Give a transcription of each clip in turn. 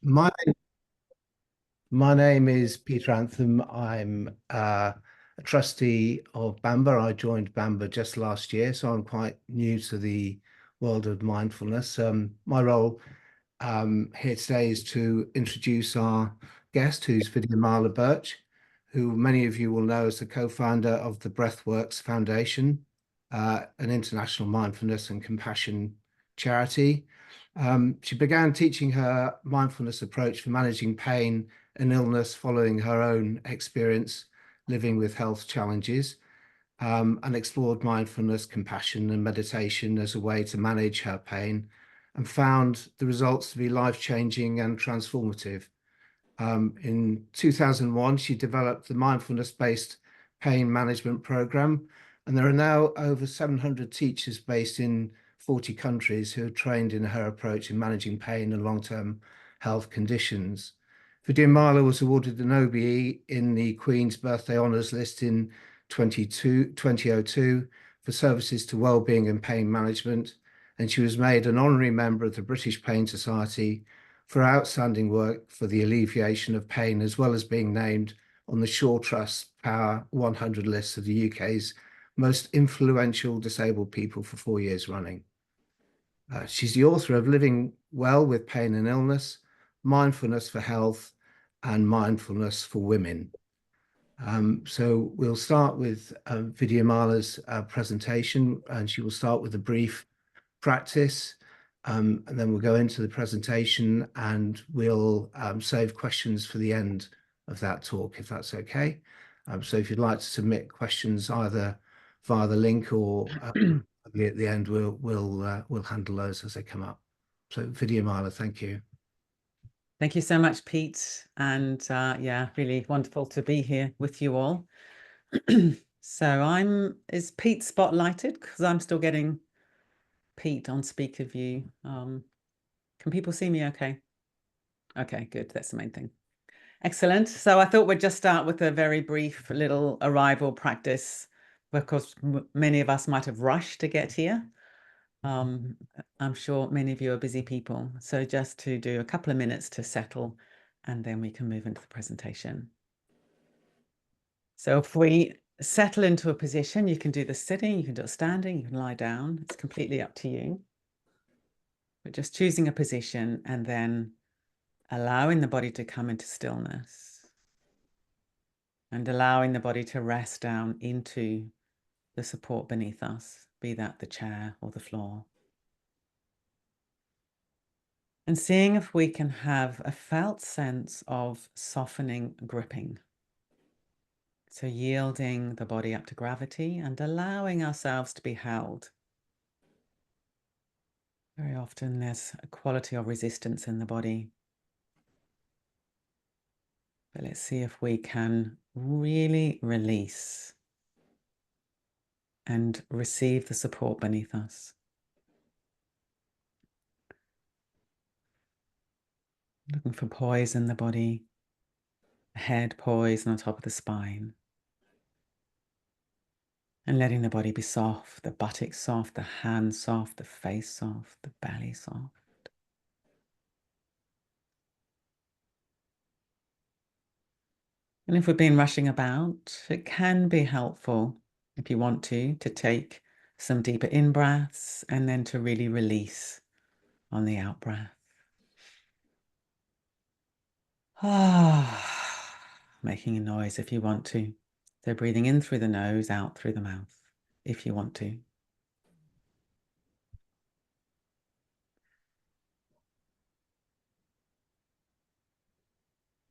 My my name is Peter Anthem. I'm a trustee of Bamba. I joined Bamba just last year, so I'm quite new to the world of mindfulness. My role here today is to introduce our guest, who's Vidyamala Burch, who many of you will know as the co-founder of the Breathworks Foundation, an international mindfulness and compassion charity. She began teaching her mindfulness approach for managing pain and illness following her own experience living with health challenges, and explored mindfulness, compassion, and meditation as a way to manage her pain, and found the results to be life-changing and transformative. In 2001, she developed the mindfulness-based pain management program, and there are now over 700 teachers based in 40 countries who are trained in her approach in managing pain and long-term health conditions. Vidyamala was awarded an OBE in the Queen's Birthday Honours List in 2002 for services to wellbeing and pain management, and she was made an honorary member of the British Pain Society for outstanding work for the alleviation of pain, as well as being named on the Shaw Trust Power 100 list of the UK's most influential disabled people for 4 years running. She's the author of Living Well with Pain and Illness, Mindfulness for Health, and Mindfulness for Women. So we'll start with Vidyamala's presentation, and she will start with a brief practice, and then we'll go into the presentation, and we'll save questions for the end of that talk, if that's okay. So if you'd like to submit questions either via the link or at the end, we'll handle those as they come up. So Vidyamala, thank you. Thank you so much, Pete. And yeah, really wonderful to be here with you all. So is Pete spotlighted? Because I'm still getting Pete on speaker view. Can people see me okay? Okay, good. That's the main thing. Excellent. So I thought we'd just start with a very brief little arrival practice, because many of us might have rushed to get here. I'm sure many of you are busy people. So just to do a couple of minutes to settle, and then we can move into the presentation. So if we settle into a position, you can do the sitting, you can do it standing, you can lie down. It's completely up to you. But just choosing a position and then allowing the body to come into stillness and allowing the body to rest down into the support beneath us, be that the chair or the floor. And seeing if we can have a felt sense of softening, gripping. So yielding the body up to gravity and allowing ourselves to be held. Very often there's a quality of resistance in the body. But let's see if we can really release and receive the support beneath us. Looking for poise in the body, the head poised on the top of the spine. And letting the body be soft, the buttocks soft, the hands soft, the face soft, the belly soft. And if we've been rushing about, it can be helpful, if you want to take some deeper in-breaths and then to really release on the out-breath. Making a noise if you want to. So breathing in through the nose, out through the mouth, if you want to.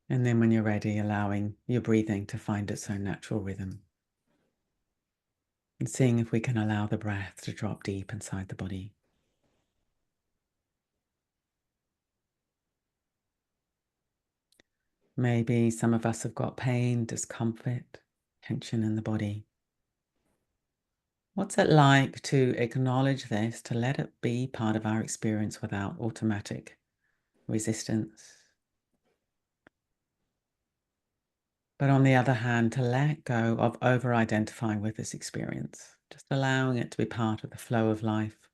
And then when you're ready, allowing your breathing to find its own natural rhythm. And seeing if we can allow the breath to drop deep inside the body. Maybe some of us have got pain, discomfort, tension in the body. What's it like to acknowledge this, to let it be part of our experience without automatic resistance? But on the other hand, to let go of over-identifying with this experience, just allowing it to be part of the flow of life,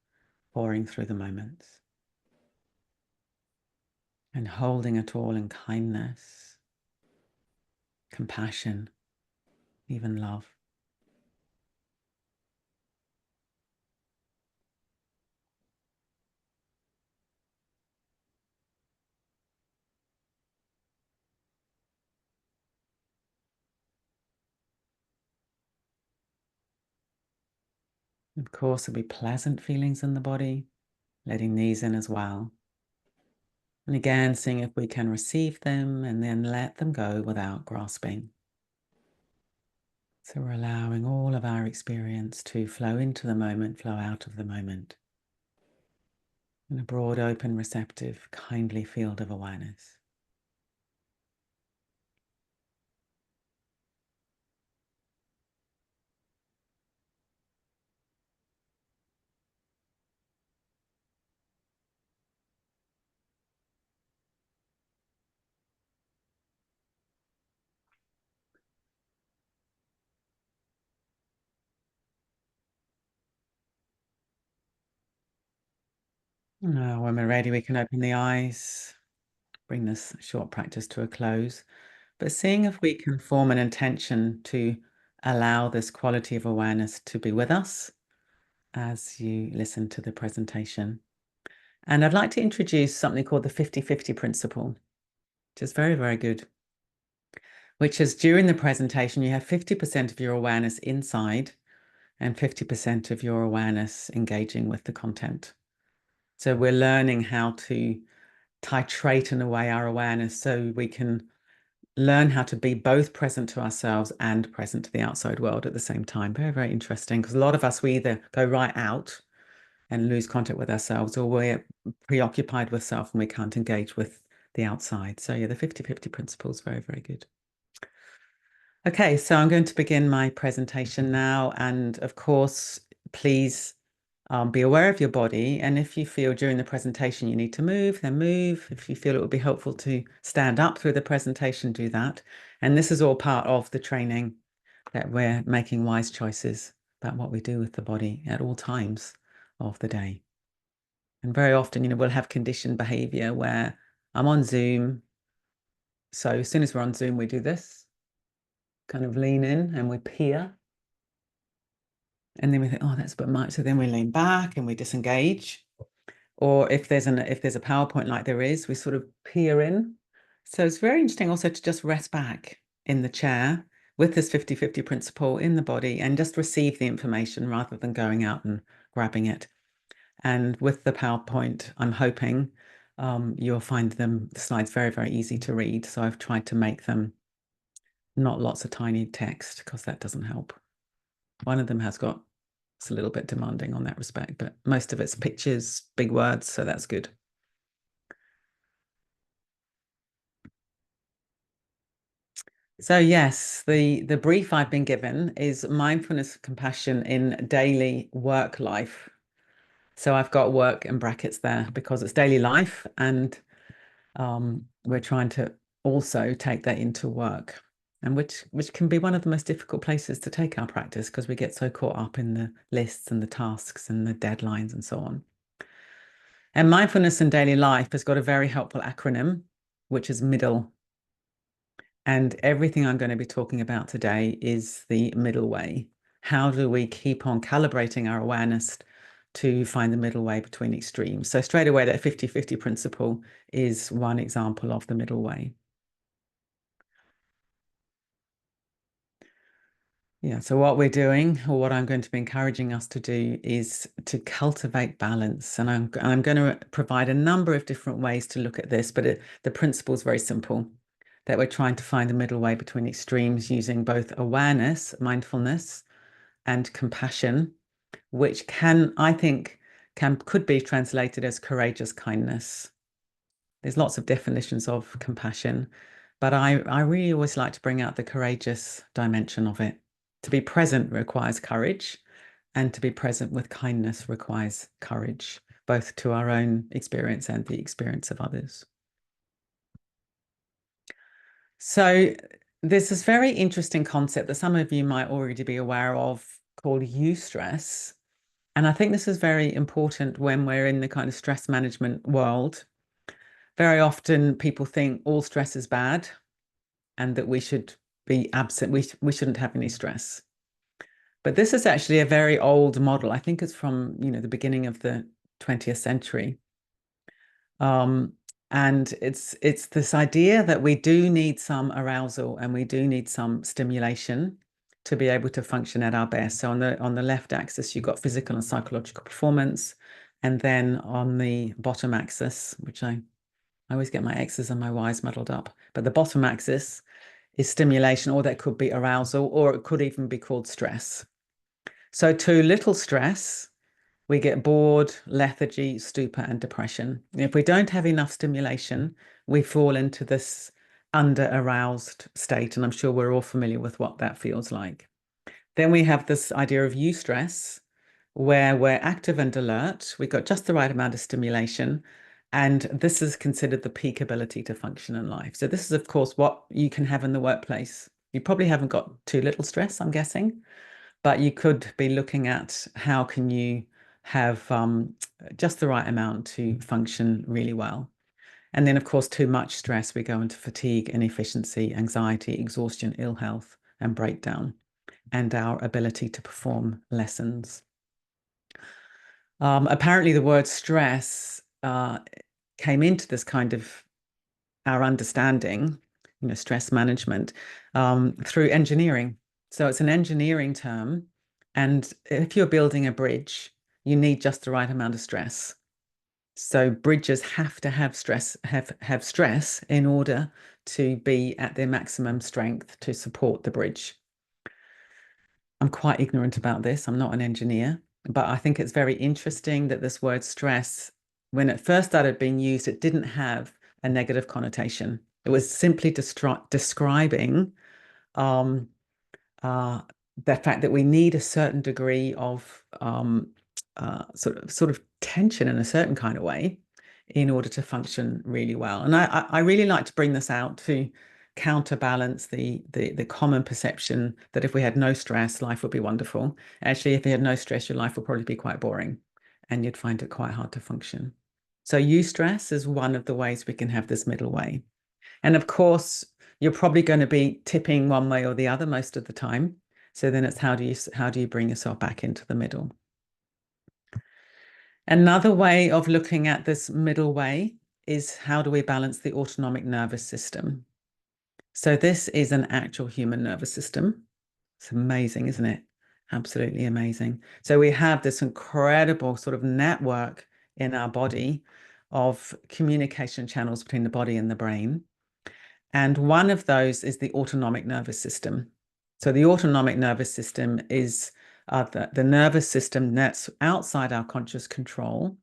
pouring through the moments. and holding it all in kindness, compassion, even love. Of course, there'll be pleasant feelings in the body, letting these in as well. And again, seeing if we can receive them and then let them go without grasping. So we're allowing all of our experience to flow into the moment, flow out of the moment, in a broad, open, receptive, kindly field of awareness. Now, when we're ready, we can open the eyes, bring this short practice to a close, but seeing if we can form an intention to allow this quality of awareness to be with us as you listen to the presentation. And I'd like to introduce something called the 50-50 principle, which is very, very good, which is during the presentation, you have 50% of your awareness inside and 50% of your awareness engaging with the content. So we're learning how to titrate in a way our awareness so we can learn how to be both present to ourselves and present to the outside world at the same time. Very, very interesting, because a lot of us, we either go right out and lose contact with ourselves, or we're preoccupied with self and we can't engage with the outside. So yeah, the 50-50 principle is very, very good. Okay, so I'm going to begin my presentation now. And of course, please be aware of your body. And if you feel during the presentation you need to move, then move. If you feel it would be helpful to stand up through the presentation, do that. And this is all part of the training, that we're making wise choices about what we do with the body at all times of the day. And very often, we'll have conditioned behavior where I'm on Zoom. So as soon as we're on Zoom, we do this, kind of lean in and we peer. And then we think, oh, that's a bit much. So then we lean back and we disengage. Or if there's a PowerPoint like there is, we sort of peer in. So it's very interesting also to just rest back in the chair with this 50-50 principle in the body and just receive the information rather than going out and grabbing it. And with the PowerPoint, I'm hoping you'll find the slides very, very easy to read. So I've tried to make them not lots of tiny text, because that doesn't help. One of them has got, it's a little bit demanding on that respect, but most of it's pictures, big words, so that's good. So yes, the brief I've been given is mindfulness and compassion in daily work life. So I've got work in brackets there because it's daily life, and we're trying to also take that into work, and which can be one of the most difficult places to take our practice, because we get so caught up in the lists and the tasks and the deadlines and so on. And mindfulness in daily life has got a very helpful acronym, which is MIDDLE. And everything I'm going to be talking about today is the middle way. How do we keep on calibrating our awareness to find the middle way between extremes? So straight away, that 50-50 principle is one example of the middle way. Yeah, so what we're doing, or what I'm going to be encouraging us to do, is to cultivate balance. And I'm going to provide a number of different ways to look at this, but the principle is very simple, that we're trying to find a middle way between extremes using both awareness, mindfulness, and compassion, which I think could be translated as courageous kindness. There's lots of definitions of compassion, but I really always like to bring out the courageous dimension of it. To be present requires courage, and to be present with kindness requires courage, both to our own experience and the experience of others. So there's this very interesting concept that some of you might already be aware of called eustress. And I think this is very important when we're in the kind of stress management world, Very often people think all stress is bad and that we should be absent. We shouldn't have any stress. But this is actually a very old model. I think it's from, the beginning of the 20th century. And it's this idea that we do need some arousal and we do need some stimulation to be able to function at our best. So on the left axis, you've got physical and psychological performance. And then on the bottom axis, which I always get my X's and my Y's muddled up, but the bottom axis is stimulation, or that could be arousal, or it could even be called stress. So too little stress, we get bored, lethargy, stupor, and depression. If we don't have enough stimulation, we fall into this under-aroused state, and I'm sure we're all familiar with what that feels like. Then we have this idea of eustress, where we're active and alert. We've got just the right amount of stimulation, and this is considered the peak ability to function in life. So this is, of course, what you can have in the workplace. You probably haven't got too little stress, I'm guessing, but you could be looking at how can you have just the right amount to function really well. And then, of course, too much stress, we go into fatigue, inefficiency, anxiety, exhaustion, ill health, and breakdown, and our ability to perform lessens. Apparently, the word stress came into this kind of our understanding, stress management, through engineering. So it's an engineering term. And if you're building a bridge, you need just the right amount of stress. So bridges have to have stress, have stress in order to be at their maximum strength to support the bridge. I'm quite ignorant about this. I'm not an engineer, but I think it's very interesting that this word stress, when it first started being used, it didn't have a negative connotation. It was simply describing the fact that we need a certain degree of sort of tension in a certain kind of way in order to function really well. And I really like to bring this out to counterbalance the common perception that if we had no stress, life would be wonderful. Actually, if you had no stress, your life would probably be quite boring and you'd find it quite hard to function. So eustress is one of the ways we can have this middle way. And of course, you're probably going to be tipping one way or the other most of the time. So then it's how do you bring yourself back into the middle? Another way of looking at this middle way is how do we balance the autonomic nervous system? So this is an actual human nervous system. It's amazing, isn't it? Absolutely amazing. So we have this incredible sort of network in our body of communication channels between the body and the brain. And one of those is the autonomic nervous system. So the autonomic nervous system is the nervous system that's outside our conscious control,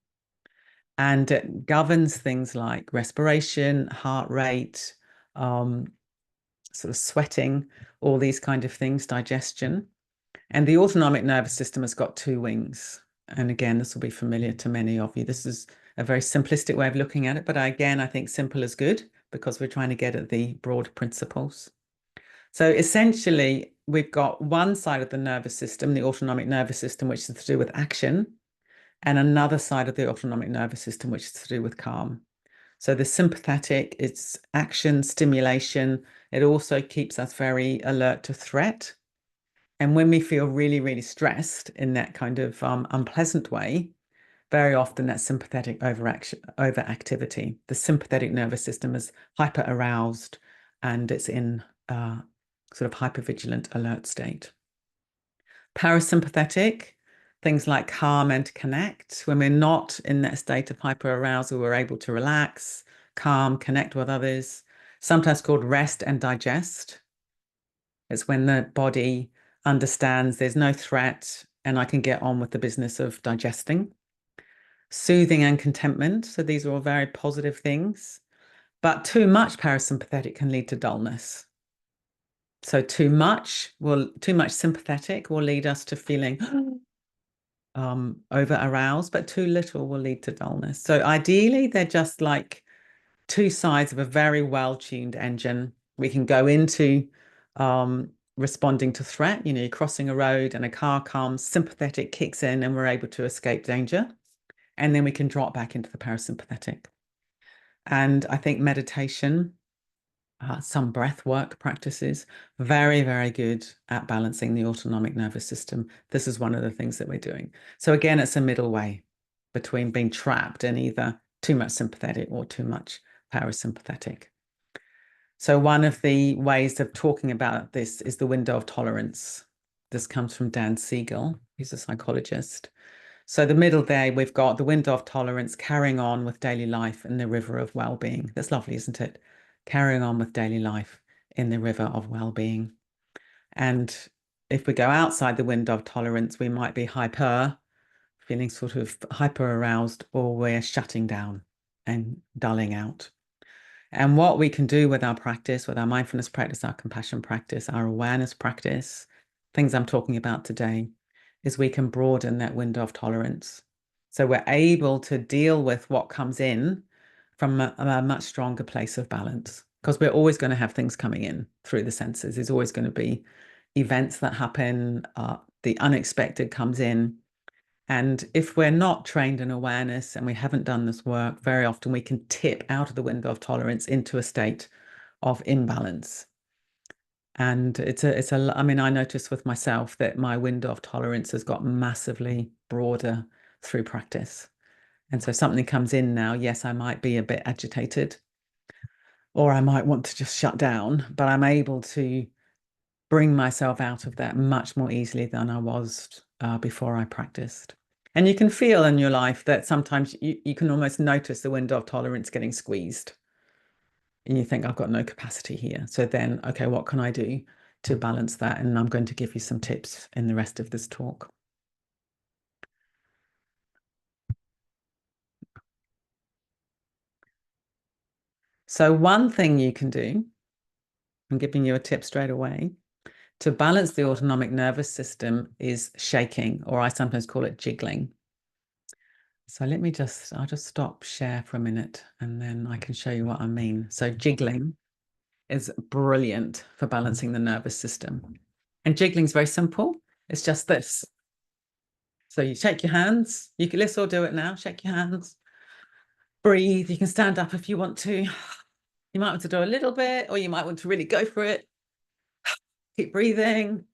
and it governs things like respiration, heart rate, sort of sweating, all these kind of things, digestion. And the autonomic nervous system has got two wings. And again, this will be familiar to many of you. This is a very simplistic way of looking at it, but again, I think simple is good because we're trying to get at the broad principles. So essentially, we've got one side of the nervous system, the autonomic nervous system, which is to do with action, and another side of the autonomic nervous system, which is to do with calm. So the sympathetic, it's action, stimulation. It also keeps us very alert to threat. And when we feel really, really stressed in that kind of unpleasant way, very often that's sympathetic overactivity. The sympathetic nervous system is hyper aroused and it's in sort of hypervigilant alert state. Parasympathetic, things like calm and connect. When we're not in that state of hyper arousal, we're able to relax, calm, connect with others, sometimes called rest and digest. It's when the body understands there's no threat and I can get on with the business of digesting. Soothing and contentment. So these are all very positive things. But too much parasympathetic can lead to dullness. So too much sympathetic will lead us to feeling over aroused, but too little will lead to dullness. So ideally, they're just like two sides of a very well-tuned engine. We can go into responding to threat. You're crossing a road and a car comes, sympathetic kicks in and we're able to escape danger. And then we can drop back into the parasympathetic. And I think meditation, some breath work practices, very, very good at balancing the autonomic nervous system. This is one of the things that we're doing. So again, it's a middle way between being trapped in either too much sympathetic or too much parasympathetic. So one of the ways of talking about this is the window of tolerance. This comes from Dan Siegel. He's a psychologist. So the middle there, we've got the window of tolerance, carrying on with daily life in the river of well-being. That's lovely, isn't it? Carrying on with daily life in the river of well-being. And if we go outside the window of tolerance, we might be hyper, feeling sort of hyper aroused, or we're shutting down and dulling out. And what we can do with our practice, with our mindfulness practice, our compassion practice, our awareness practice, things I'm talking about today, is we can broaden that window of tolerance. So we're able to deal with what comes in from a much stronger place of balance, because we're always going to have things coming in through the senses. There's always going to be events that happen, the unexpected comes in. And if we're not trained in awareness and we haven't done this work, very often we can tip out of the window of tolerance into a state of imbalance. And I mean, I notice with myself that my window of tolerance has got massively broader through practice. And so something comes in now, yes, I might be a bit agitated, or I might want to just shut down, but I'm able to bring myself out of that much more easily than I was before I practiced. And you can feel in your life that sometimes you can almost notice the window of tolerance getting squeezed. And you think, I've got no capacity here. So then, okay, what can I do to balance that? And I'm going to give you some tips in the rest of this talk. So one thing you can do, I'm giving you a tip straight away, to balance the autonomic nervous system is shaking, or I sometimes call it jiggling. So I'll just stop share for a minute and then I can show you what I mean. So jiggling is brilliant for balancing the nervous system. And jiggling is very simple. It's just this. So you shake your hands. Let's all do it now. Shake your hands. Breathe. You can stand up if you want to. You might want to do a little bit, or you might want to really go for it. Keep breathing.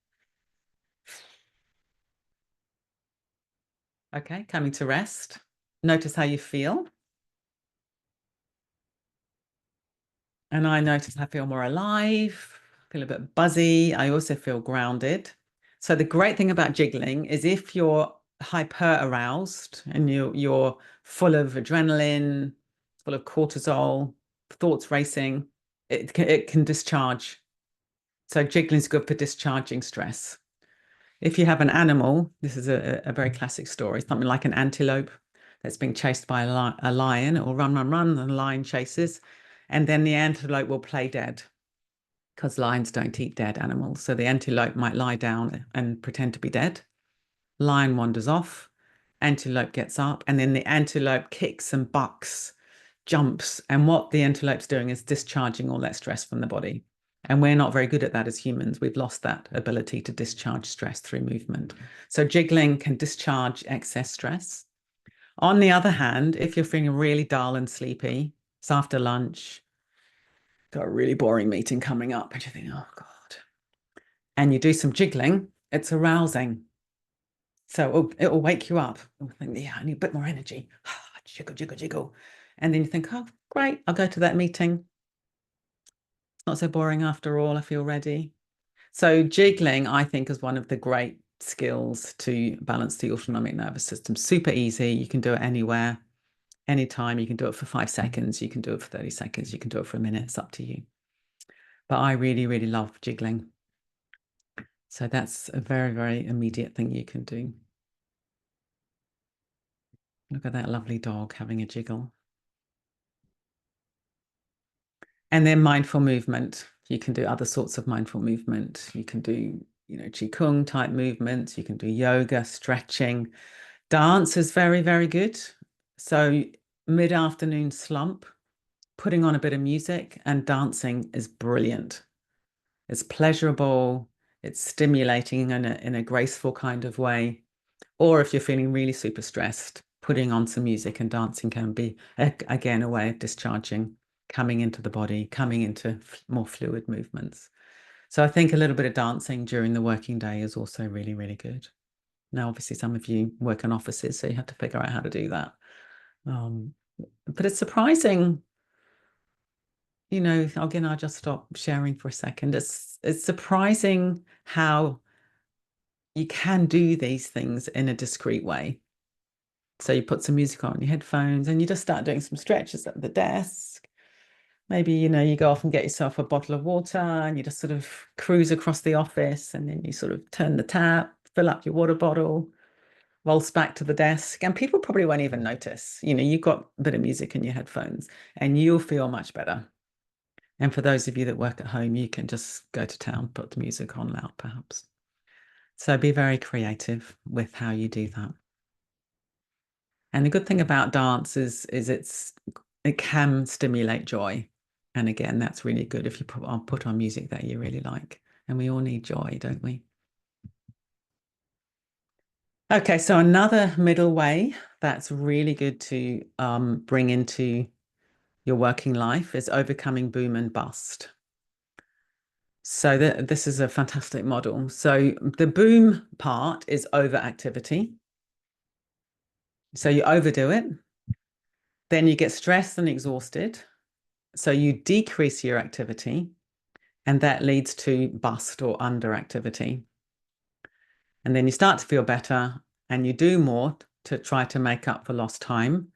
Okay, coming to rest. Notice how you feel. And I notice I feel more alive, feel a bit buzzy. I also feel grounded. So the great thing about jiggling is if you're hyper aroused and you're full of adrenaline, full of cortisol, thoughts racing, it can discharge. So jiggling is good for discharging stress. If you have an animal, this is a very classic story, something like an antelope that's being chased by a lion, or run, and the lion chases, and then the antelope will play dead, because lions don't eat dead animals. So the antelope might lie down and pretend to be dead. Lion wanders off, antelope gets up, and then the antelope kicks and bucks, jumps. And what the antelope's doing is discharging all that stress from the body. And we're not very good at that as humans. We've lost that ability to discharge stress through movement. So jiggling can discharge excess stress. On the other hand, if you're feeling really dull and sleepy, it's after lunch, got a really boring meeting coming up, and you think, oh God. And you do some jiggling, it's arousing. So it will wake you up. You'll think, yeah, I need a bit more energy. Jiggle, jiggle, jiggle. And then you think, oh, great, I'll go to that meeting. It's not so boring after all. I feel ready. So jiggling, I think, is one of the great skills to balance the autonomic nervous system. Super easy. You can do it anywhere, anytime. You can do it for 5 seconds. You can do it for 30 seconds. You can do it for a minute. It's up to you. But I really, really love jiggling. So that's a very, very immediate thing you can do. Look at that lovely dog having a jiggle. And then mindful movement. You can do other sorts of mindful movement. You can do, Qigong type movements. You can do yoga, stretching. Dance is very, very good. So mid-afternoon slump, putting on a bit of music and dancing is brilliant. It's pleasurable. It's stimulating in a graceful kind of way. Or if you're feeling really super stressed, putting on some music and dancing can be, again, a way of discharging, coming into the body, coming into more fluid movements. So I think a little bit of dancing during the working day is also really, really good. Now, obviously, some of you work in offices, so you have to figure out how to do that. But it's surprising, you know, again, I'll just stop sharing for a second. It's surprising how you can do these things in a discreet way. So you put some music on your headphones and you just start doing some stretches at the desk. Maybe, you know, you go off and get yourself a bottle of water and you just sort of cruise across the office, and then you sort of turn the tap, fill up your water bottle, waltz back to the desk, and people probably won't even notice. You know, you've got a bit of music in your headphones and you'll feel much better. And for those of you that work at home, you can just go to town, put the music on loud, perhaps. So be very creative with how you do that. And the good thing about dance is it can stimulate joy. And again, that's really good if you put on music that you really like. And we all need joy, don't we? Okay, so another middle way that's really good to bring into your working life is overcoming boom and bust. So this is a fantastic model. So the boom part is overactivity. So you overdo it, then you get stressed and exhausted. So you decrease your activity, and that leads to bust or underactivity. And then you start to feel better and you do more to try to make up for lost time,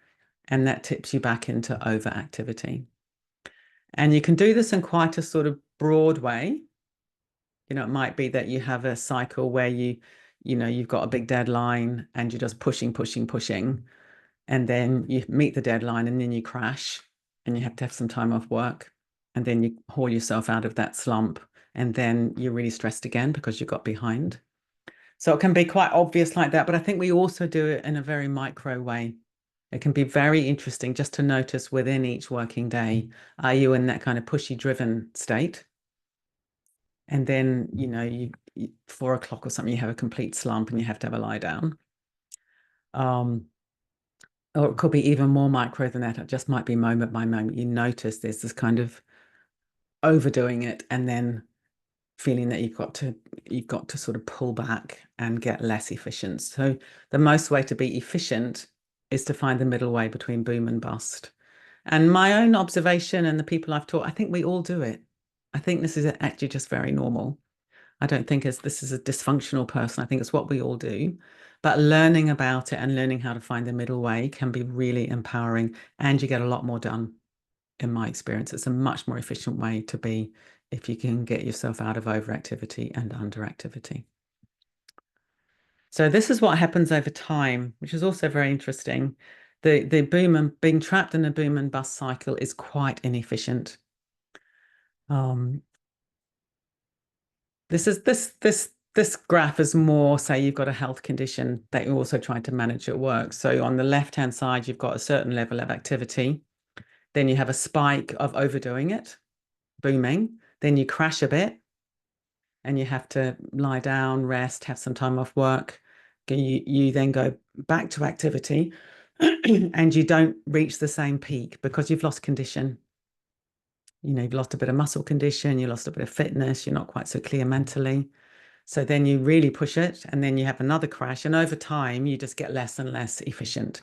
and that tips you back into overactivity. And you can do this in quite a sort of broad way. You know, it might be that you have a cycle where you know, you've got a big deadline and you're just pushing, and then you meet the deadline and then you crash and you have to have some time off work, and then you haul yourself out of that slump, and then you're really stressed again because you got behind. So it can be quite obvious like that, but I think we also do it in a very micro way. It can be very interesting just to notice within each working day, are you in that kind of pushy driven state? And then, you know, you 4 o'clock or something, you have a complete slump and you have to have a lie down. Or it could be even more micro than that. It just might be moment by moment. You notice there's this kind of overdoing it and then feeling that you've got to sort of pull back and get less efficient. So the most way to be efficient is to find the middle way between boom and bust. And my own observation and the people I've taught, I think we all do it. I think this is actually just very normal. I don't think this is a dysfunctional person. I think it's what we all do. But learning about it and learning how to find the middle way can be really empowering, and you get a lot more done. In my experience, it's a much more efficient way to be if you can get yourself out of overactivity and underactivity. So this is what happens over time, which is also very interesting. The boom and being trapped in a boom and bust cycle is quite inefficient. This graph is more, say you've got a health condition that you're also trying to manage at work. So on the left-hand side, you've got a certain level of activity. Then you have a spike of overdoing it, booming. Then you crash a bit and you have to lie down, rest, have some time off work. You then go back to activity and you don't reach the same peak because you've lost condition. You know, you've lost a bit of muscle condition, you lost a bit of fitness, you're not quite so clear mentally. So then you really push it and then you have another crash, and over time you just get less and less efficient.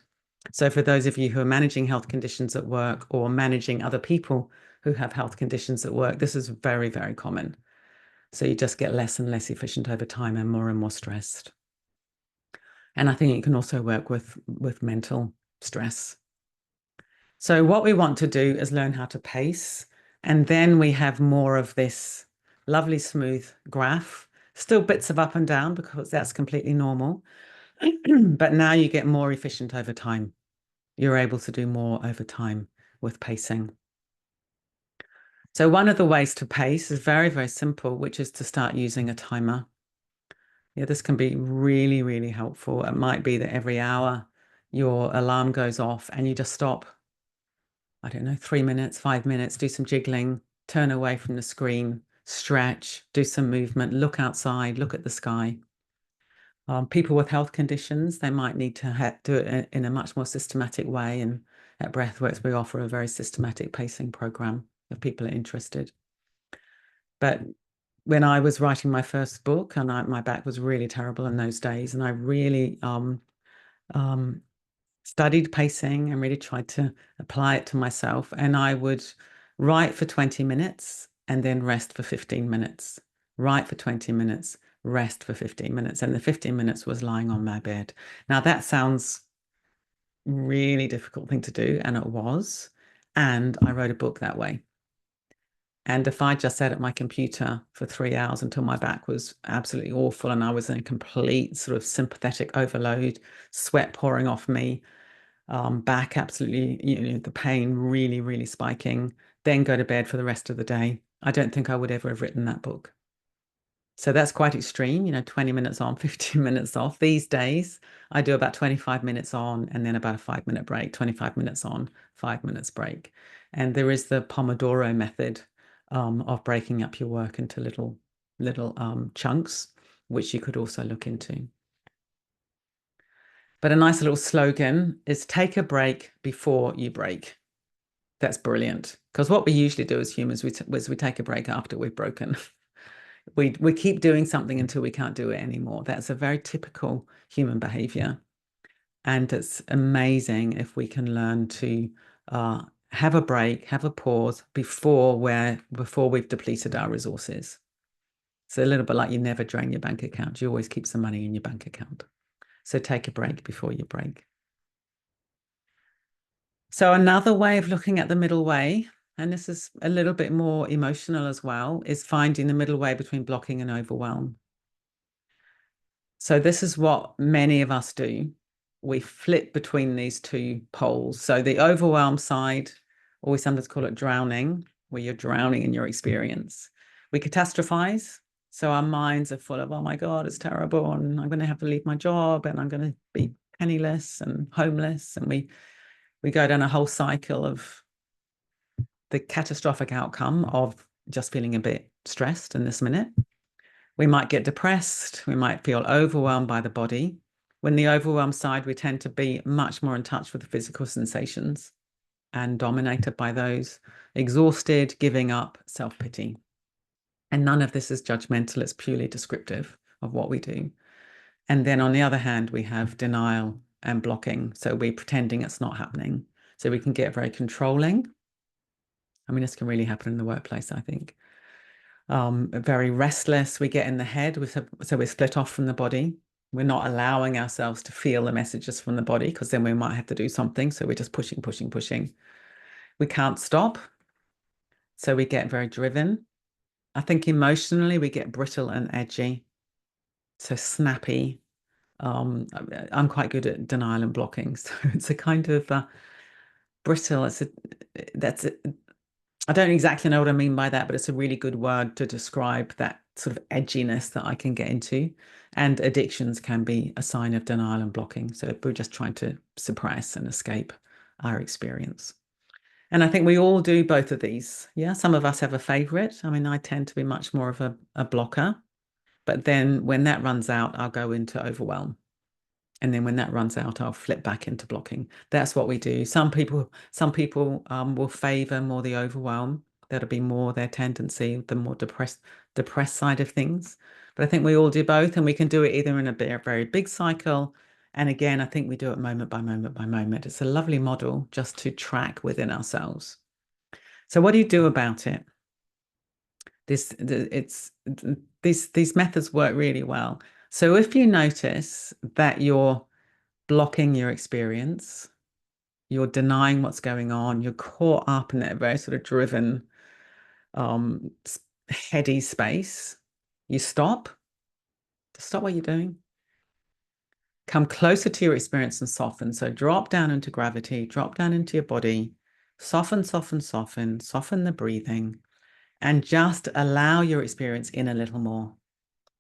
So for those of you who are managing health conditions at work or managing other people who have health conditions at work, this is very, very common. So you just get less and less efficient over time and more stressed. And I think it can also work with mental stress. So what we want to do is learn how to pace, and then we have more of this lovely smooth graph, still bits of up and down because that's completely normal. But now you get more efficient over time. You're able to do more over time with pacing. So one of the ways to pace is very, very simple, which is to start using a timer. Yeah, this can be really, really helpful. It might be that every hour your alarm goes off and you just stop. I don't know, 3 minutes, 5 minutes, do some jiggling, turn away from the screen, stretch, do some movement, look outside, look at the sky. People with health conditions, they might need to do it in a much more systematic way. And at Breathworks, we offer a very systematic pacing program if people are interested. But when I was writing my first book, and my back was really terrible in those days, and I really studied pacing and really tried to apply it to myself. And I would write for 20 minutes and then rest for 15 minutes, write for 20 minutes, rest for 15 minutes. And the 15 minutes was lying on my bed. Now, that sounds really difficult thing to do, and it was. And I wrote a book that way. And if I just sat at my computer for 3 hours until my back was absolutely awful and I was in complete sort of sympathetic overload, sweat pouring off me, back absolutely, the pain really, really spiking, then go to bed for the rest of the day, I don't think I would ever have written that book. So that's quite extreme, 20 minutes on, 15 minutes off. These days, I do about 25 minutes on and then about a 5-minute break, 25 minutes on, 5 minutes break. And there is the Pomodoro method of breaking up your work into little chunks, which you could also look into. But a nice little slogan is take a break before you break. That's brilliant. Because what we usually do as humans is we take a break after we've broken. We keep doing something until we can't do it anymore. That's a very typical human behavior. And it's amazing if we can learn to have a break, have a pause before we've depleted our resources. It's a little bit like you never drain your bank account. You always keep some money in your bank account. So take a break before you break. So another way of looking at the middle way, and this is a little bit more emotional as well, is finding the middle way between blocking and overwhelm. So this is what many of us do. We flip between these two poles. So the overwhelm side, or we sometimes call it drowning, where you're drowning in your experience. We catastrophize. So our minds are full of, oh my God, it's terrible, and I'm going to have to leave my job, and I'm going to be penniless and homeless. And we go down a whole cycle of the catastrophic outcome of just feeling a bit stressed in this minute. We might get depressed. We might feel overwhelmed by the body. When the overwhelmed side, we tend to be much more in touch with the physical sensations and dominated by those. Exhausted, giving up, self-pity. And none of this is judgmental. It's purely descriptive of what we do. And then on the other hand, we have denial and blocking. So we're pretending it's not happening. So we can get very controlling. I mean, this can really happen in the workplace, I think. Very restless. We get in the head. So we're split off from the body. We're not allowing ourselves to feel the messages from the body because then we might have to do something. So we're just pushing, pushing, pushing. We can't stop. So we get very driven. I think emotionally we get brittle and edgy. So snappy. I'm quite good at denial and blocking. So it's a kind of brittle. I don't exactly know what I mean by that, but it's a really good word to describe that sort of edginess that I can get into. And addictions can be a sign of denial and blocking. So we're just trying to suppress and escape our experience. And I think we all do both of these. Yeah, some of us have a favorite. I mean, I tend to be much more of a blocker. But then when that runs out, I'll go into overwhelm. And then when that runs out, I'll flip back into blocking. That's what we do. Some people will favor more the overwhelm. That'll be more their tendency, the more depressed side of things. But I think we all do both, and we can do it either in a very big cycle. And again, I think we do it moment by moment by moment. It's a lovely model just to track within ourselves. So what do you do about it? These methods work really well. So if you notice that you're blocking your experience, you're denying what's going on, you're caught up in that very sort of driven, heady space, you stop what you're doing. Come closer to your experience and soften. So drop down into gravity, drop down into your body, soften, soften, soften, soften the breathing, and just allow your experience in a little more.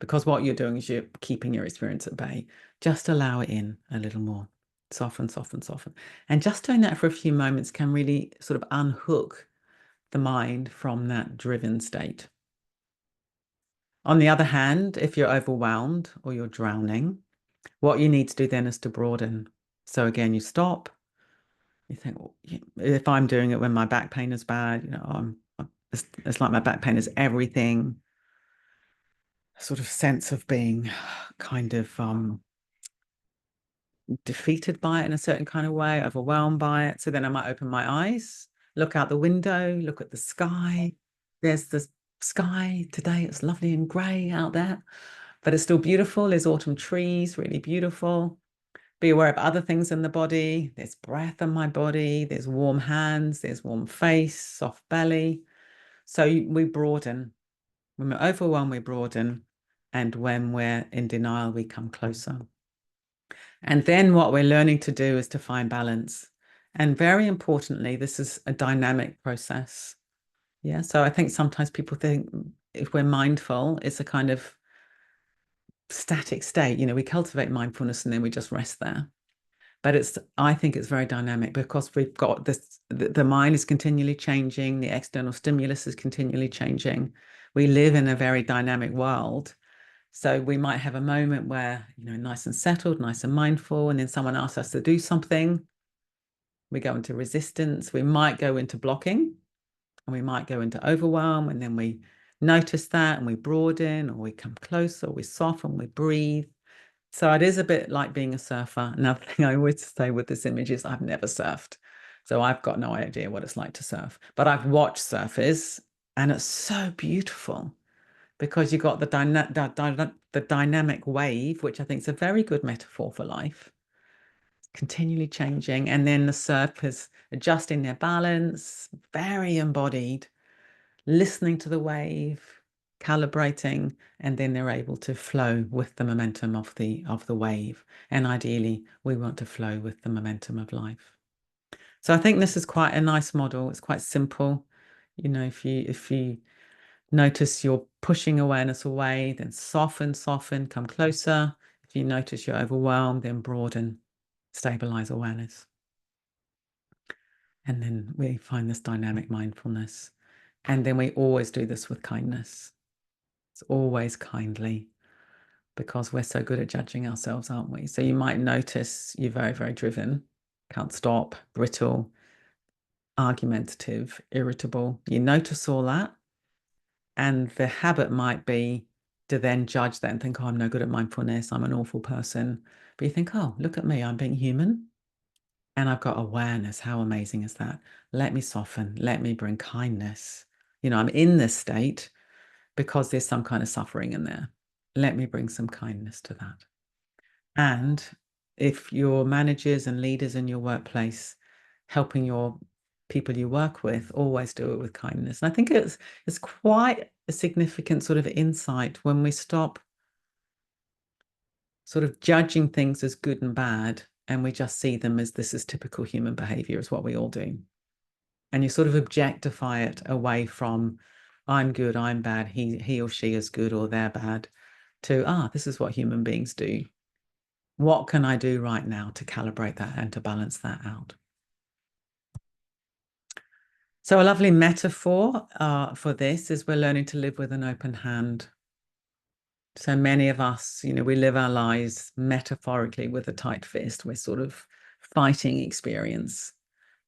Because what you're doing is you're keeping your experience at bay. Just allow it in a little more. Soften, soften, soften. And just doing that for a few moments can really sort of unhook the mind from that driven state. On the other hand, if you're overwhelmed or you're drowning, What you need to do then is to broaden. So again, you stop. You think, well, if I'm doing it when my back pain is bad, it's like my back pain is everything. Sort of sense of being kind of defeated by it in a certain kind of way, overwhelmed by it. So then I might open my eyes, look out the window, look at the sky. There's the sky today. It's lovely and grey out there, but it's still beautiful. There's autumn trees, really beautiful. Be aware of other things in the body. There's breath in my body. There's warm hands. There's warm face, soft belly. So we broaden. When we're overwhelmed, we broaden. And when we're in denial, we come closer. And then what we're learning to do is to find balance. And very importantly, this is a dynamic process. Yeah. So I think sometimes people think if we're mindful, it's a kind of static state. We cultivate mindfulness and then we just rest there. But I think it's very dynamic because we've got this, the mind is continually changing, the external stimulus is continually changing. We live in a very dynamic world. So we might have a moment where, nice and settled, nice and mindful, and then someone asks us to do something. We go into resistance. We might go into blocking, and we might go into overwhelm, and then we notice that and we broaden, or we come closer, we soften, we breathe. So it is a bit like being a surfer. Another thing I always say with this image is I've never surfed. So I've got no idea what it's like to surf. But I've watched surfers, and it's so beautiful because you've got the dynamic wave, which I think is a very good metaphor for life, continually changing. And then the surfers adjusting their balance, very embodied, listening to the wave, calibrating, and then they're able to flow with the momentum of the wave. And ideally, we want to flow with the momentum of life. So I think this is quite a nice model. It's quite simple. If you notice you're pushing awareness away, then soften, come closer. If you notice you're overwhelmed, then broaden, stabilize awareness. And then we find this dynamic mindfulness. And then we always do this with kindness. It's always kindly because we're so good at judging ourselves, aren't we? So you might notice you're very, very driven, can't stop, brittle, argumentative, irritable. You notice all that. And the habit might be to then judge that and think, oh, I'm no good at mindfulness. I'm an awful person. But you think, oh, look at me. I'm being human. And I've got awareness. How amazing is that? Let me soften. Let me bring kindness. I'm in this state because there's some kind of suffering in there. Let me bring some kindness to that. And if your managers and leaders in your workplace helping your people you work with, always do it with kindness. And I think it's quite a significant sort of insight when we stop sort of judging things as good and bad, and we just see them as this is typical human behavior, is what we all do. And you sort of objectify it away from I'm good, I'm bad, he or she is good or they're bad, to this is what human beings do. What can I do right now to calibrate that and to balance that out? So a lovely metaphor for this is we're learning to live with an open hand. So many of us, we live our lives metaphorically with a tight fist. We're sort of fighting experience.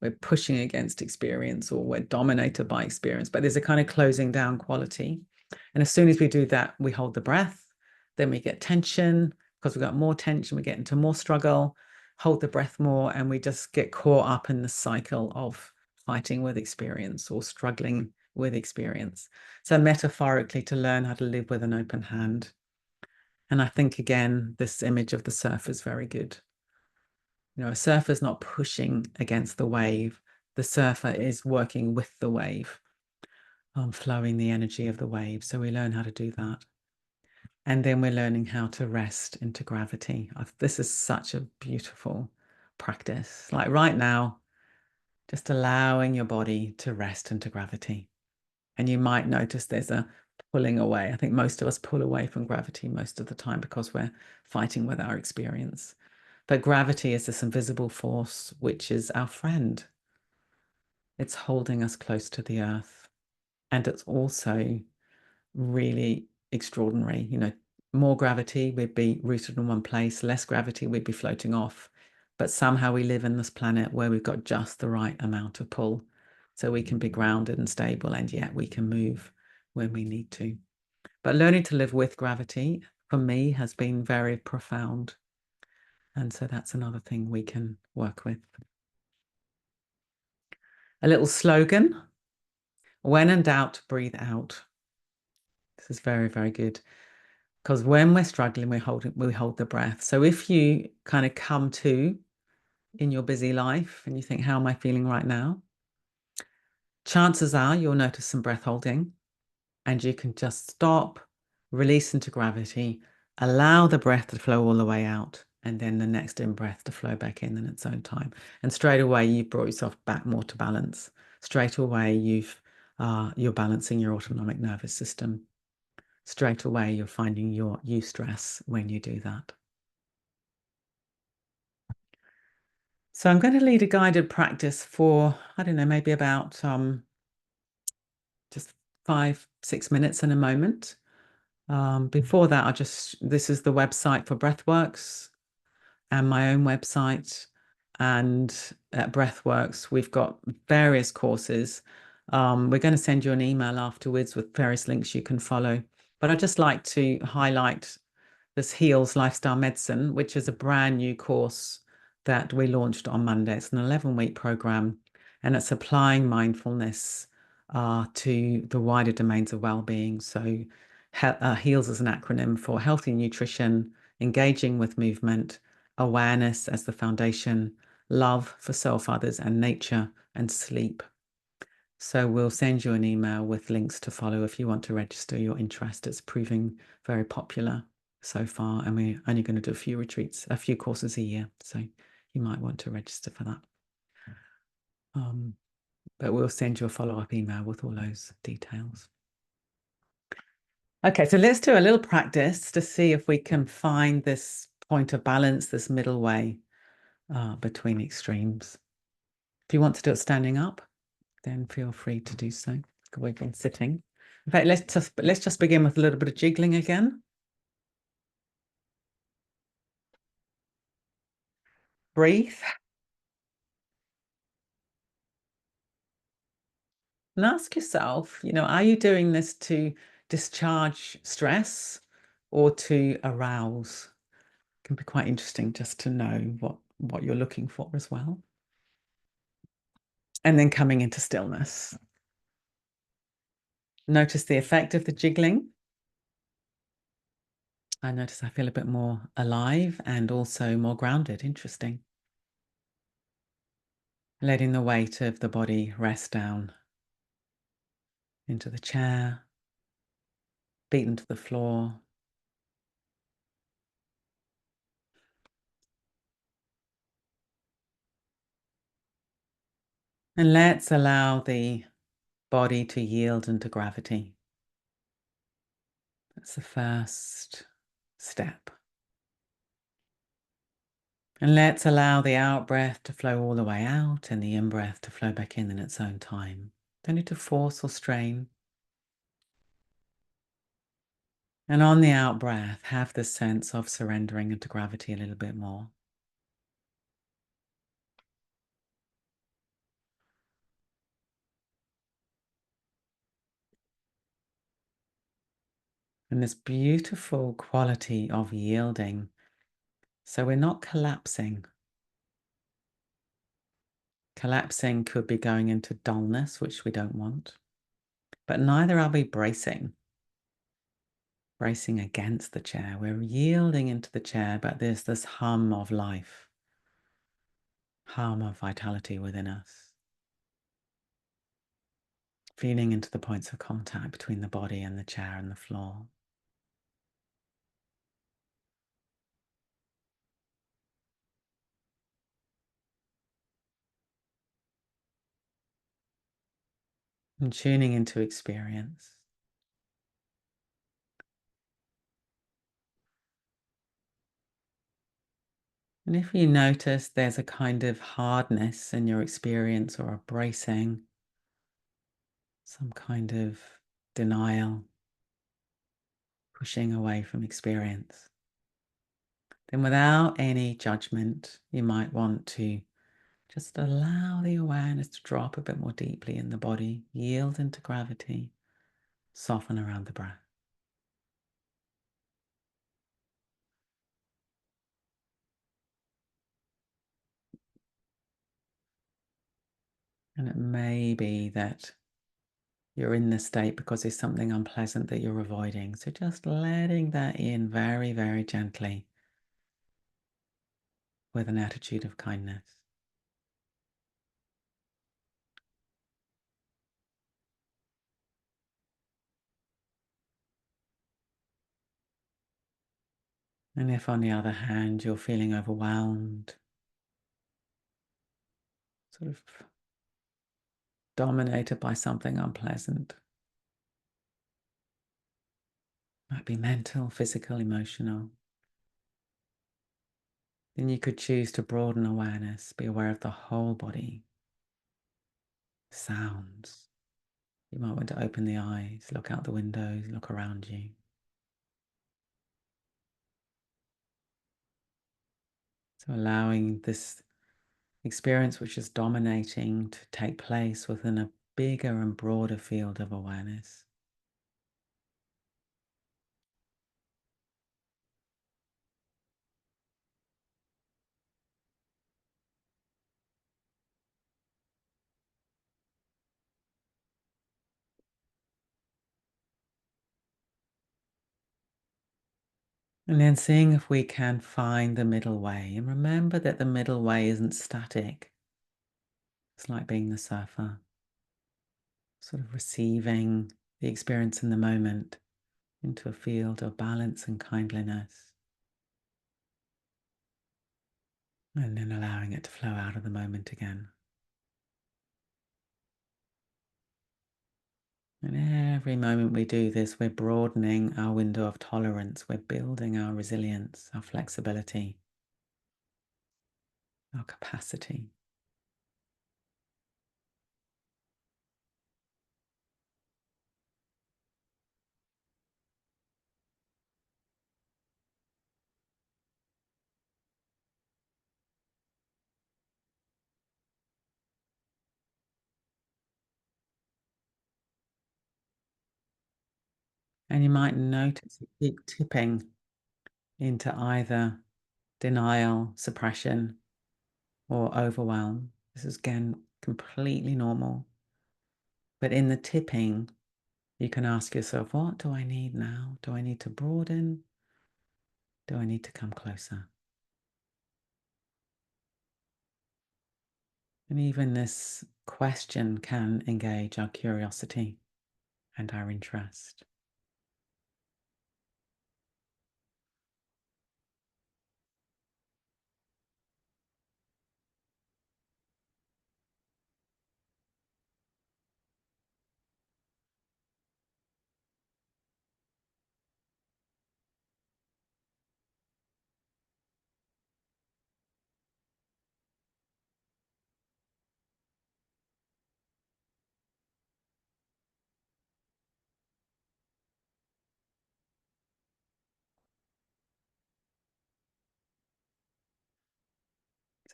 We're pushing against experience, or we're dominated by experience. But there's a kind of closing down quality. And as soon as we do that, we hold the breath. Then we get tension. Because we've got more tension, we get into more struggle, hold the breath more, and we just get caught up in the cycle of fighting with experience or struggling with experience. So metaphorically, to learn how to live with an open hand. And I think, again, this image of the surfer is very good. A surfer is not pushing against the wave. The surfer is working with the wave, flowing the energy of the wave. So we learn how to do that. And then we're learning how to rest into gravity. This is such a beautiful practice. Like right now, just allowing your body to rest into gravity. And you might notice there's a pulling away. I think most of us pull away from gravity most of the time because we're fighting with our experience. But gravity is this invisible force, which is our friend. It's holding us close to the earth. And it's also really extraordinary. more gravity, we'd be rooted in one place. Less gravity, we'd be floating off. But somehow we live in this planet where we've got just the right amount of pull. So we can be grounded and stable, and yet we can move when we need to. But learning to live with gravity, for me, has been very profound. And so that's another thing we can work with. A little slogan: when in doubt, breathe out. This is very, very good. Because when we're struggling, we hold the breath. So if you kind of come to in your busy life and you think, how am I feeling right now? Chances are you'll notice some breath holding, and you can just stop, release into gravity, allow the breath to flow all the way out, and then the next in-breath to flow back in its own time. And straight away, you've brought yourself back more to balance. Straight away, you're balancing your autonomic nervous system. Straight away, you're finding your eustress when you do that. So I'm going to lead a guided practice for, I don't know, maybe about just 5-6 minutes in a moment. Before that, this is the website for Breathworks and my own website. And at Breathworks, we've got various courses. We're going to send you an email afterwards with various links you can follow. But I'd just like to highlight this Heals Lifestyle Medicine, which is a brand new course that we launched on Monday. It's an 11-week program, and it's applying mindfulness to the wider domains of well-being. So HEALS is an acronym for healthy nutrition, engaging with movement, awareness as the foundation, love for self, others, and nature, and sleep. So we'll send you an email with links to follow if you want to register your interest. It's proving very popular so far, and we're only going to do a few courses a year. So you might want to register for that. But we'll send you a follow-up email with all those details. Okay, so let's do a little practice to see if we can find this point of balance, this middle way between extremes. If you want to do it standing up, then feel free to do so. We've been sitting. In fact, let's just begin with a little bit of jiggling again. Breathe. And ask yourself, are you doing this to discharge stress or to arouse? It can be quite interesting just to know what you're looking for as well. And then coming into stillness. Notice the effect of the jiggling. I notice I feel a bit more alive and also more grounded. Interesting. Letting the weight of the body rest down into the chair, feet into the floor. And let's allow the body to yield into gravity. That's the first step. And let's allow the out-breath to flow all the way out and the in-breath to flow back in its own time. Don't need to force or strain. And on the out-breath, have the sense of surrendering into gravity a little bit more. And this beautiful quality of yielding. So we're not collapsing. Collapsing could be going into dullness, which we don't want. But neither are we bracing against the chair. We're yielding into the chair, but there's this hum of life, hum of vitality within us. Feeling into the points of contact between the body and the chair and the floor. And tuning into experience. And if you notice there's a kind of hardness in your experience or a bracing, some kind of denial, pushing away from experience. Then without any judgment, you might want to just allow the awareness to drop a bit more deeply in the body, yield into gravity, soften around the breath. And it may be that you're in this state because there's something unpleasant that you're avoiding. So just letting that in very, very gently with an attitude of kindness. And if, on the other hand, you're feeling overwhelmed, sort of dominated by something unpleasant, might be mental, physical, emotional, then you could choose to broaden awareness, be aware of the whole body, sounds. You might want to open the eyes, look out the windows, look around you. So allowing this experience which is dominating to take place within a bigger and broader field of awareness. And then seeing if we can find the middle way. And remember that the middle way isn't static. It's like being the surfer, sort of receiving the experience in the moment into a field of balance and kindliness. And then allowing it to flow out of the moment again. And every moment we do this, we're broadening our window of tolerance. We're building our resilience, our flexibility, our capacity. And you might notice it keep tipping into either denial, suppression, or overwhelm. This is again completely normal. But in the tipping, you can ask yourself, what do I need now? Do I need to broaden? Do I need to come closer? And even this question can engage our curiosity and our interest.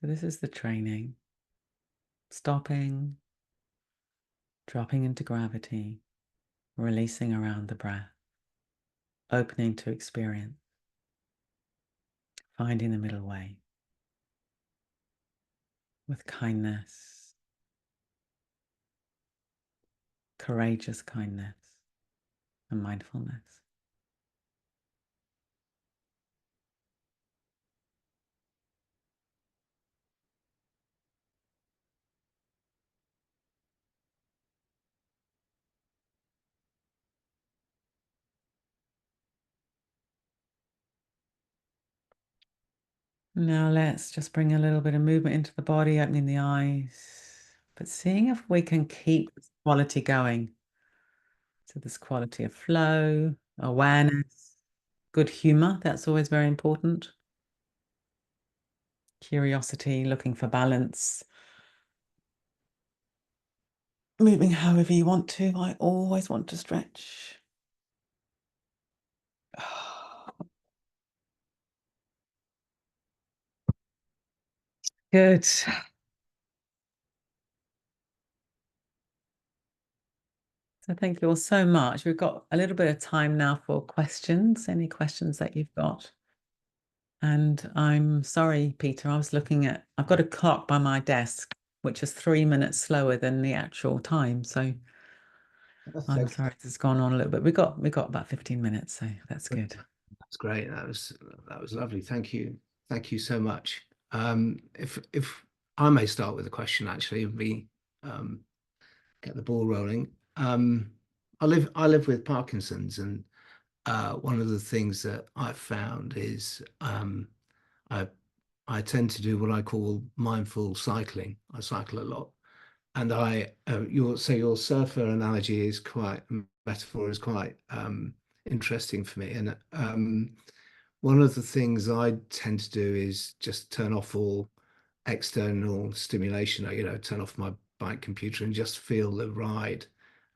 So this is the training. Stopping, dropping into gravity, releasing around the breath, opening to experience, finding the middle way with kindness, courageous kindness, and mindfulness. Now let's just bring a little bit of movement into the body, opening the eyes, but seeing if we can keep this quality going. So this quality of flow, awareness, good humor, that's always very important. Curiosity, looking for balance. Moving however you want to. I always want to stretch. Good. So thank you all so much. We've got a little bit of time now for questions. Any questions that you've got? And I'm sorry, Peter, I've got a clock by my desk, which is 3 minutes slower than the actual time. So I'm sorry it's gone on a little bit. We got about 15 minutes, so that's good. That's great. That was lovely. Thank you. Thank you so much. If I may start with a question, actually, get the ball rolling. I live with Parkinson's, and one of the things that I've found is I I tend to do what I call mindful cycling. I cycle a lot, and your surfer analogy is quite metaphor is quite interesting for me. And one of the things I tend to do is just turn off all external stimulation. Turn off my bike computer and just feel the ride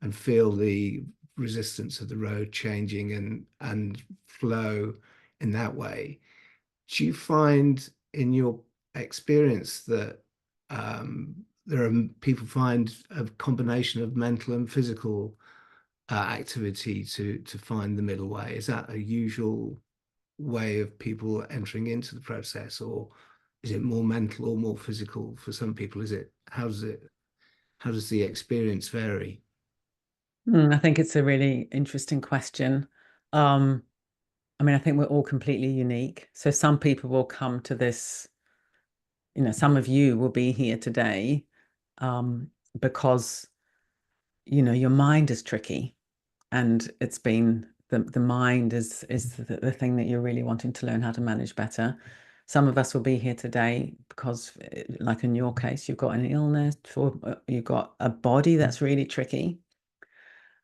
and feel the resistance of the road changing and flow in that way. Do you find in your experience that there are people find a combination of mental and physical activity to find the middle way? Is that a usual way of people entering into the process, or is it more mental or more physical for some people? How does the experience vary? I think it's a really interesting question. I think we're all completely unique. So some people will come to this, some of you will be here today because, your mind is tricky, and it's been the mind is the thing that you're really wanting to learn how to manage better. Some of us will be here today because, like in your case, you've got an illness or you've got a body that's really tricky.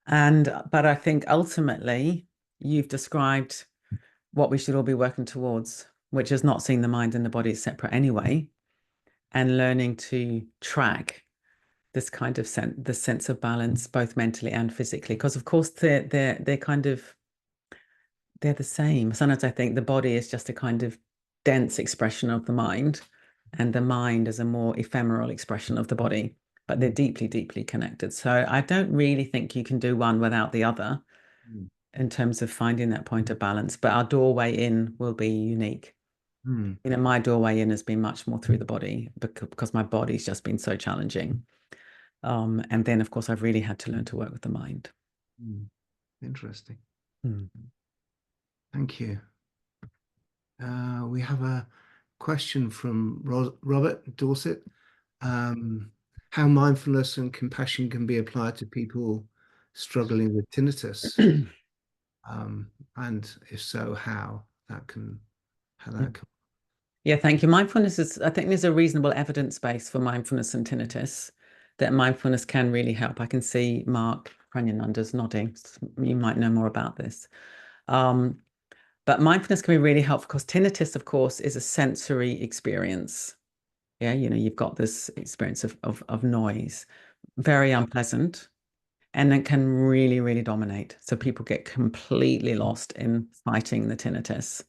But I think ultimately you've described what we should all be working towards, which is not seeing the mind and the body separate anyway, and learning to track this kind of sense of balance, both mentally and physically. Because of course they're the same. Sometimes I think the body is just a kind of dense expression of the mind, and the mind is a more ephemeral expression of the body, but they're deeply, deeply connected. So I don't really think you can do one without the other in terms of finding that point of balance. But our doorway in will be unique. My doorway in has been much more through the body because my body's just been so challenging. And then, of course, I've really had to learn to work with the mind. Interesting. Thank you. We have a question from Robert Dorset. How mindfulness and compassion can be applied to people struggling with tinnitus, and if so, how that can. Yeah, thank you. I think there's a reasonable evidence base for mindfulness and tinnitus, that mindfulness can really help. I can see Mark Pranyananda's nodding. You might know more about this. But mindfulness can be really helpful because tinnitus, of course, is a sensory experience. Yeah, you've got this experience of noise, very unpleasant, and it can really, really dominate. So people get completely lost in fighting the tinnitus.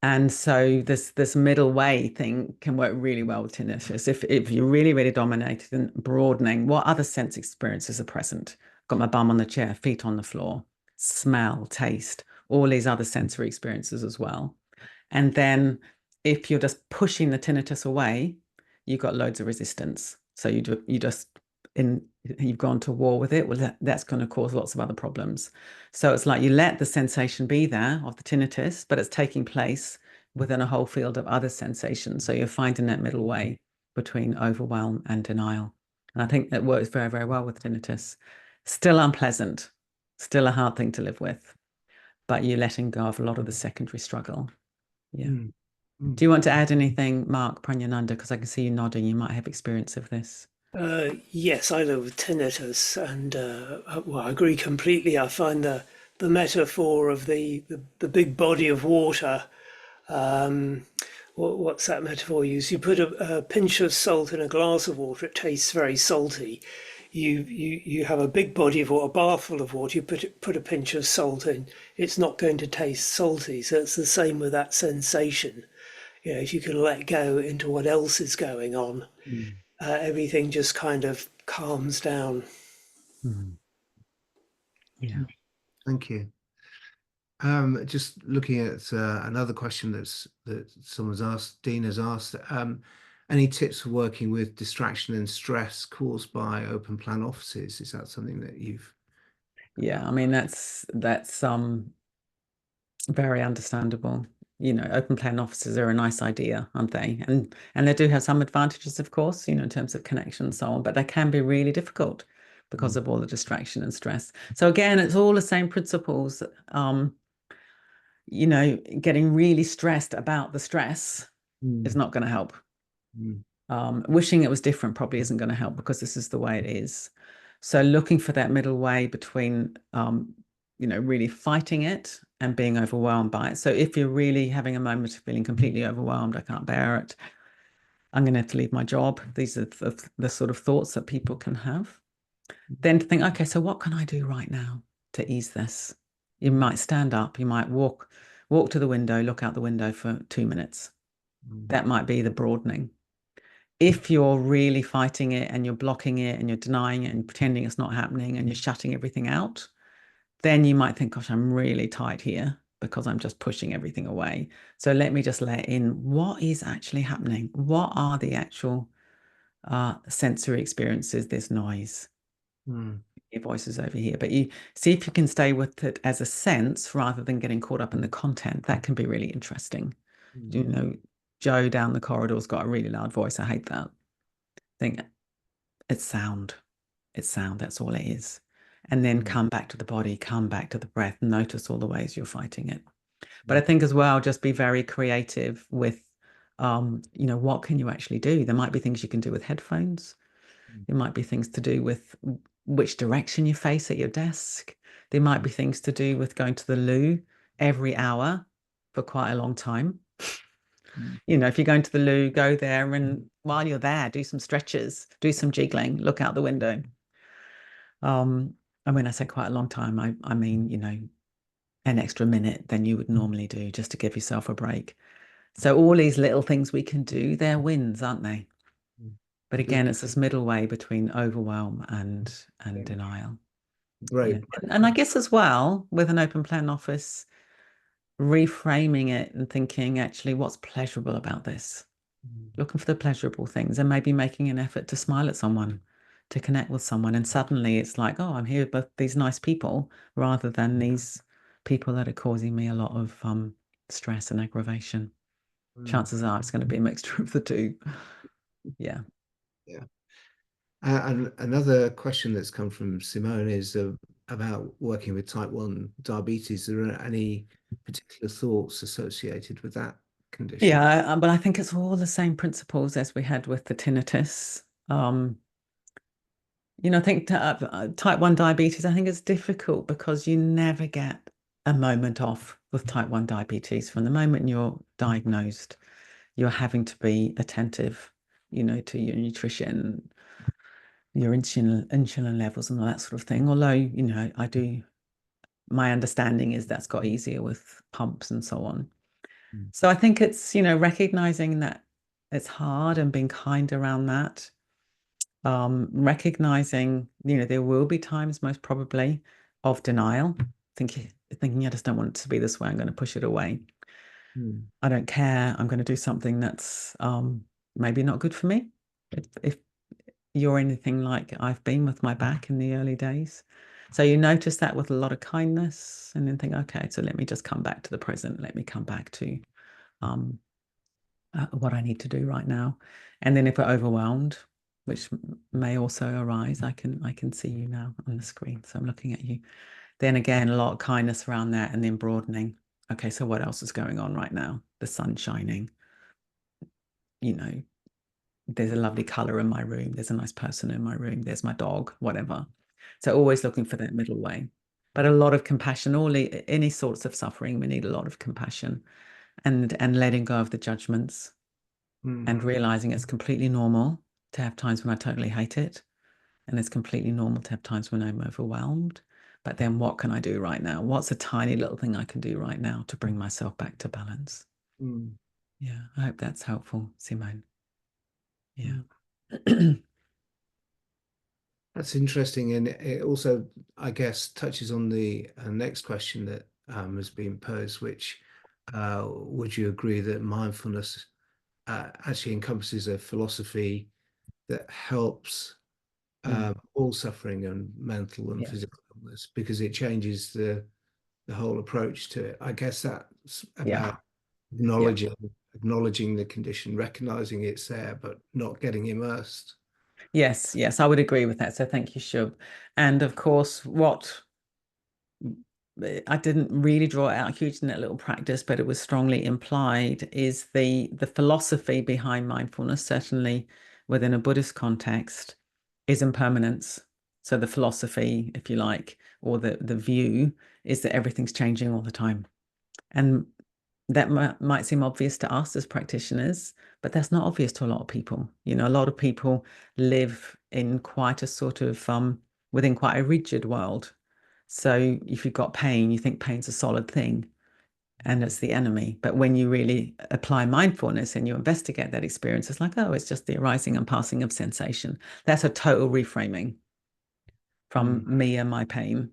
And so this middle way thing can work really well with tinnitus. If you're really, really dominated and broadening, what other sense experiences are present? Got my bum on the chair, feet on the floor, smell, taste, all these other sensory experiences as well. And then if you're just pushing the tinnitus away, you've got loads of resistance. So you've gone to war with it. Well, that's going to cause lots of other problems. So it's like you let the sensation be there of the tinnitus, but it's taking place within a whole field of other sensations. So you're finding that middle way between overwhelm and denial. And I think that works very, very well with tinnitus. Still unpleasant, still a hard thing to live with, but you're letting go of a lot of the secondary struggle. Yeah. Do you want to add anything, Mark Pranyananda? Because I can see you nodding. You might have experience of this. Yes, I live with tinnitus, and I agree completely. I find the metaphor of the big body of water. What's that metaphor used? You put a pinch of salt in a glass of water; it tastes very salty. you have a big body of water, a bath full of water, you put a pinch of salt in, it's not going to taste salty. So it's the same with that sensation. You know, if you can let go into what else is going on, everything just kind of calms down. Yeah. Thank you. Just looking at another question that someone's asked, Dean has asked, any tips for working with distraction and stress caused by open plan offices? Is that something that you've? Yeah, I mean that's very understandable. You know, open plan offices are a nice idea, aren't they? And they do have some advantages, of course, you know, in terms of connection and so on, but they can be really difficult because of all the distraction and stress. So again, it's all the same principles. You know, getting really stressed about the stress is not going to help. Wishing it was different probably isn't going to help because this is the way it is. So looking for that middle way between, you know, really fighting it and being overwhelmed by it. So if you're really having a moment of feeling completely overwhelmed, I can't bear it, I'm going to have to leave my job. These are the sort of thoughts that people can have. Then to think, okay, so what can I do right now to ease this? You might stand up, you might walk to the window, look out the window for 2 minutes. That might be the broadening. If you're really fighting it and you're blocking it and you're denying it and pretending it's not happening and you're shutting everything out, then you might think, gosh, I'm really tight here because I'm just pushing everything away. So let me just let in what is actually happening. What are the actual sensory experiences? There's noise. Your voice is over here, but you see if you can stay with it as a sense rather than getting caught up in the content. That can be really interesting. You know, Joe down the corridor's got a really loud voice. I hate that. Think it's sound. It's sound. That's all it is. And then come back to the body, come back to the breath, notice all the ways you're fighting it. But I think as well, just be very creative with, you know, what can you actually do? There might be things you can do with headphones. There might be things to do with which direction you face at your desk. There might be things to do with going to the loo every hour for quite a long time. You know, if you're going to the loo, go there, and while you're there, do some stretches, do some jiggling, look out the window. And when I say quite a long time, I mean, you know, an extra minute than you would normally do just to give yourself a break. So all these little things we can do, they're wins, aren't they? But again, it's this middle way between overwhelm and denial. Right. Yeah. And I guess as well, with an open plan office, reframing it and thinking, actually, what's pleasurable about this? Looking for the pleasurable things and maybe making an effort to smile at someone, to connect with someone. And suddenly it's like, oh, I'm here with these nice people rather than these people that are causing me a lot of stress and aggravation. Chances are it's going to be a mixture of the two. Yeah. Yeah. And another question that's come from Simone is about working with type 1 diabetes. Are there any particular thoughts associated with that condition? Yeah, but I think it's all the same principles as we had with the tinnitus. You know, I think type 1 diabetes, I think it's difficult because you never get a moment off with type 1 diabetes. From the moment you're diagnosed, you're having to be attentive, you know, to your nutrition, your insulin levels and all that sort of thing. Although, you know, my understanding is that's got easier with pumps and so on. So I think it's, you know, recognizing that it's hard and being kind around that. Recognizing, you know, there will be times most probably of denial, thinking I just don't want it to be this way. I'm going to push it away. I don't care. I'm going to do something that's maybe not good for me. If you're anything like I've been with my back in the early days. So you notice that with a lot of kindness and then think, okay, so let me just come back to the present. Let me come back to what I need to do right now. And then if we're overwhelmed, which may also arise, I can see you now on the screen. So I'm looking at you. Then again, a lot of kindness around that and then broadening. Okay, so what else is going on right now? The sun's shining. You know, there's a lovely color in my room. There's a nice person in my room. There's my dog, whatever. So always looking for that middle way. But a lot of compassion, any sorts of suffering, we need a lot of compassion and letting go of the judgments and realizing it's completely normal to have times when I totally hate it. And it's completely normal to have times when I'm overwhelmed. But then what can I do right now? What's a tiny little thing I can do right now to bring myself back to balance? Mm. Yeah, I hope that's helpful, Simone. Yeah. That's interesting, and it also, I guess, touches on the next question that has been posed, which would you agree that mindfulness actually encompasses a philosophy that helps all suffering and mental and Yeah. physical illness, because it changes the whole approach to it? I guess that's about acknowledging the condition, recognizing it's there, but not getting immersed. Yes, yes, I would agree with that. So thank you, Shub. And of course, what I didn't really draw it out huge in that little practice, but it was strongly implied, is the philosophy behind mindfulness, certainly within a Buddhist context, is impermanence. So the philosophy, if you like, or the view is that everything's changing all the time. And that might seem obvious to us as practitioners, but that's not obvious to a lot of people. You know, a lot of people live in quite a sort of within quite a rigid world. So if you've got pain, you think pain's a solid thing and it's the enemy. But when you really apply mindfulness and you investigate that experience, it's like, oh, it's just the arising and passing of sensation. That's a total reframing from me and my pain.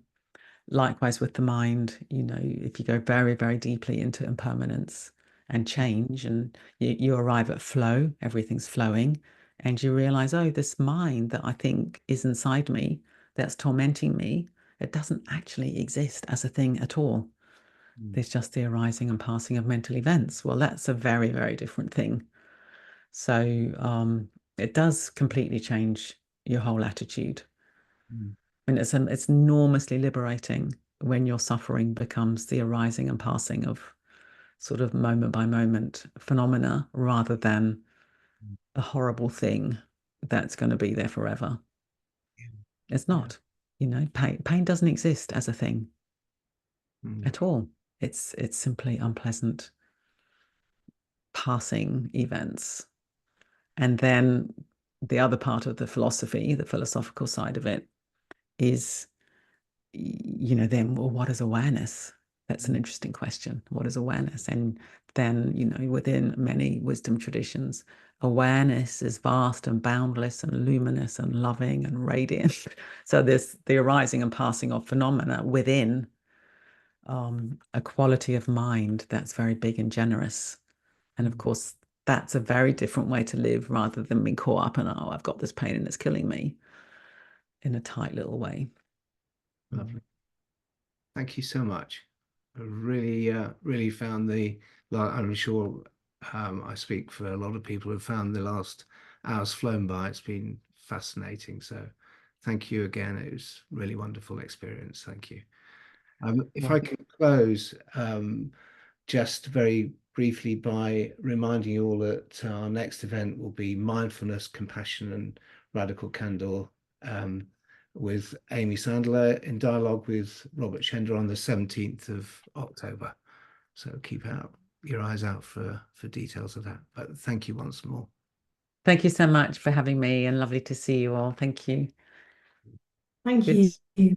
Likewise with the mind, you know, if you go very, very deeply into impermanence and change, and you arrive at flow, everything's flowing, and you realize, oh, this mind that I think is inside me, that's tormenting me, it doesn't actually exist as a thing at all. There's just the arising and passing of mental events. Well, that's a very, very different thing. So it does completely change your whole attitude. And it's enormously liberating when your suffering becomes the arising and passing of sort of moment by moment phenomena rather than a horrible thing that's going to be there forever. It's not, you know, pain doesn't exist as a thing at all. It's simply unpleasant passing events. And then the other part of the philosophy, the philosophical side of it, is, you know, then, well, what is awareness? That's an interesting question. What is awareness? And then, you know, within many wisdom traditions, awareness is vast and boundless and luminous and loving and radiant. So there's the arising and passing of phenomena within a quality of mind that's very big and generous. And of course, that's a very different way to live rather than being caught up in, oh, I've got this pain and it's killing me, in a tight little way. Lovely. Thank you so much. I really found I'm sure I speak for a lot of people who have found the last hours flown by. It's been fascinating. So thank you again. It was a really wonderful experience. Thank you. If I could close just very briefly by reminding you all that our next event will be Mindfulness, Compassion and Radical Candor, with Amy Sandler in dialogue with Robert Shender on the 17th of October. So keep your eyes out for details of that. But thank you once more. Thank you so much for having me, and lovely to see you all. Thank you. Thank Good. you.